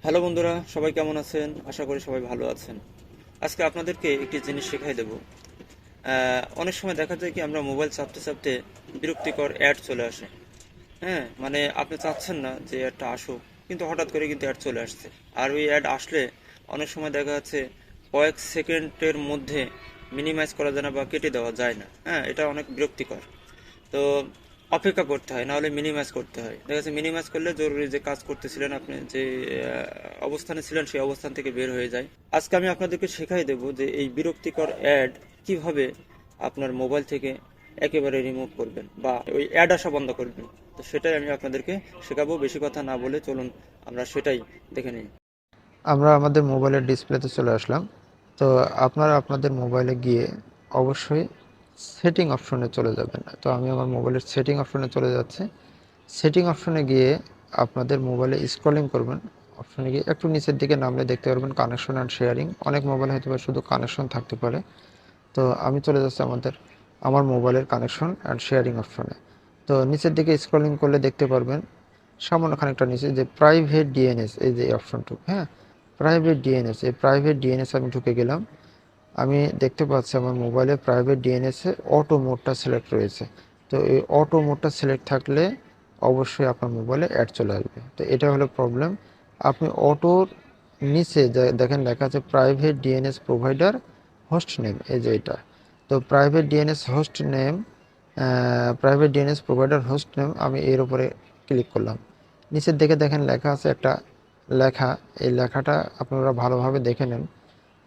Hello বন্ধুরা, সবাই কেমন আছেন? আশা করি সবাই ভালো আছেন। আজকে আপনাদেরকে একটি জিনিস শেখাই দেব। অনেক সময় দেখা যায় কি আমরা মোবাইল চাপতে চাপতে বিরক্তিকর অ্যাড চলে আসে। হ্যাঁ, মানে আপনি চাচ্ছেন না যে অ্যাডটা আসুক, কিন্তু হঠাৎ করে কিন্তু অ্যাড চলে আসছে। আর ওই অ্যাড আসলে অনেক সময় দেখা যাচ্ছে কয়েক সেকেন্ডের মধ্যে মিনিমাইজ করা যায় না বা কেটে দেওয়া যায় না। হ্যাঁ, এটা অনেক বিরক্তিকর। তো অপেক্ষা করতে হয়, না হলে মিনিমাইজ করতে হয়। দেখা যাচ্ছে মিনিমাইজ করলে জরুরি যে কাজ করতেছিলেন আপনি, যে অবস্থানে ছিলেন সেই অবস্থান থেকে বের হয়ে যায়। আজকে আমি আপনাদেরকে শেখাই দেব যে এই বিরক্তিকর অ্যাড কিভাবে আপনার মোবাইল থেকে একেবারে রিমুভ করবেন বা ওই অ্যাড আসা বন্ধ করবেন। তো সেটাই আমি আপনাদেরকে শেখাবো। বেশি কথা না বলে চলুন আমরা সেটাই দেখে নিই। আমরা আমাদের মোবাইলের ডিসপ্লেতে চলে আসলাম। তো আপনারা আপনাদের মোবাইলে গিয়ে অবশ্যই সেটিং অপশনে চলে যাবেন। তো আমি আমার মোবাইলের সেটিং অপশনে চলে যাচ্ছি। সেটিং অপশনে গিয়ে আপনাদের মোবাইলে স্ক্রলিং করবেন। অপশনে গিয়ে একটু নিচের দিকে নামলে দেখতে পারবেন কানেকশন অ্যান্ড শেয়ারিং। অনেক মোবাইল হয়তো বা শুধু কানেকশন থাকতে পারে। তো আমি চলে যাচ্ছি আমার মোবাইলের কানেকশন অ্যান্ড শেয়ারিং অপশনে। তো নিচের দিকে স্ক্রলিং করলে দেখতে পারবেন সামান্য খানিকটা নিচে যে প্রাইভেট ডিএনএস, এই যে অপশনটুকু, হ্যাঁ, প্রাইভেট ডিএনএস। এই প্রাইভেট ডিএনএস আমি ঢুকে গেলাম। আমি দেখতে পাচ্ছি আমার মোবাইলে প্রাইভেট ডিএনএসে অটো মোডটা সিলেক্ট রয়েছে। তো এই অটো মোডটা সিলেক্ট থাকলে অবশ্যই আপনার মোবাইলে অ্যাড চলে আসবে। তো এটা হলো প্রবলেম। আপনি অটোর নিচে দেখেন লেখা আছে private DNS provider host name, এই যে এটা। তো private DNS host name, private DNS provider host name, আমি এর উপরে ক্লিক করলাম। নিচের দিকে দেখেন লেখা আছে একটা লেখা। এই লেখাটা আপনারা ভালোভাবে দেখে নেন,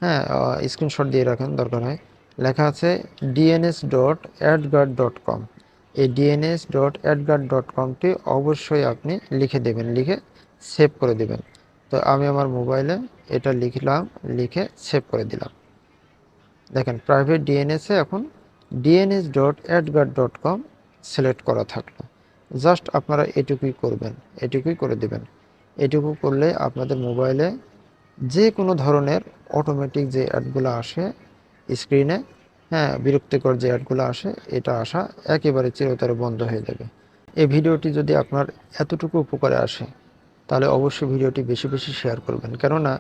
হ্যাঁ, স্ক্রিনশট দিয়ে রাখেন দরকার হয়। লেখা আছে dns.adguard.com। এই dns.adguard.comটি অবশ্যই আপনি লিখে দেবেন, লিখে সেভ করে দেবেন। তো আমি আমার মোবাইলে এটা লিখলাম, লিখে সেভ করে দিলাম। দেখেন প্রাইভেট ডিএনএসে এখন dns.adguard.com সিলেক্ট করা থাকলো। জাস্ট আপনারা এটুকুই করবেন, এটুকুই করে দেবেন। এটুকু করলে আপনাদের মোবাইলে যে কোনো ধরনের অটোমেটিক যে অ্যাডগুলো আসে স্ক্রিনে, হ্যাঁ, বিরক্তিকর যে অ্যাডগুলো আসে, এটা আসা একেবারে চিরতরে বন্ধ হয়ে যাবে। এই ভিডিওটি যদি আপনার এতটুকু উপকারে আসে তাহলে অবশ্যই ভিডিওটি বেশি বেশি শেয়ার করবেন, কেননা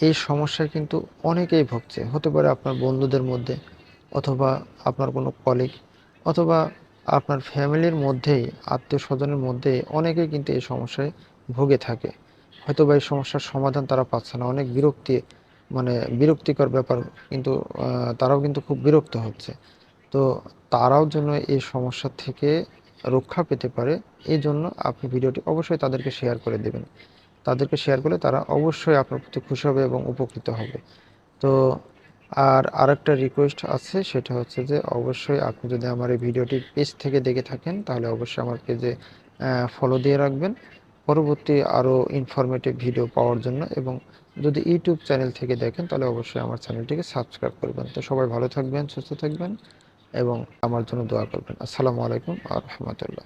এই সমস্যায় কিন্তু অনেকেই ভুগছে। হতে পারে আপনার বন্ধুদের মধ্যে, অথবা আপনার কোনো কলিগ, অথবা আপনার ফ্যামিলির মধ্যেই, আত্মীয় স্বজনের মধ্যেই অনেকেই কিন্তু এই সমস্যায় ভুগে থাকে। হয়তো বা এই সমস্যার সমাধান তারা পাচ্ছে না, অনেক মানে বিরক্তিকর ব্যাপার। কিন্তু তারাও কিন্তু খুব বিরক্ত হচ্ছে। তো তারাও যেন এই সমস্যা থেকে রক্ষা পেতে পারে, এই জন্য আপনি ভিডিওটি অবশ্যই তাদেরকে শেয়ার করে দেবেন। তাদেরকে শেয়ার করলে তারা অবশ্যই আপনার প্রতি খুশি হবে এবং উপকৃত হবে। তো আর আরেকটা রিকোয়েস্ট আছে, সেটা হচ্ছে যে অবশ্যই আপনি যদি আমার এই ভিডিওটি পেজ থেকে দেখে থাকেন তাহলে অবশ্যই আমার পেজে ফলো দিয়ে রাখবেন পরবর্তী আরও ইনফরমেটিভ ভিডিও পাওয়ার জন্য। এবং যদি ইউটিউব চ্যানেল থেকে দেখেন তাহলে অবশ্যই আমার চ্যানেলটিকে সাবস্ক্রাইব করবেন। তো সবাই ভালো থাকবেন, সুস্থ থাকবেন এবং আমার জন্য দোয়া করবেন। আসসালামু আলাইকুম ওয়া রাহমাতুল্লাহ।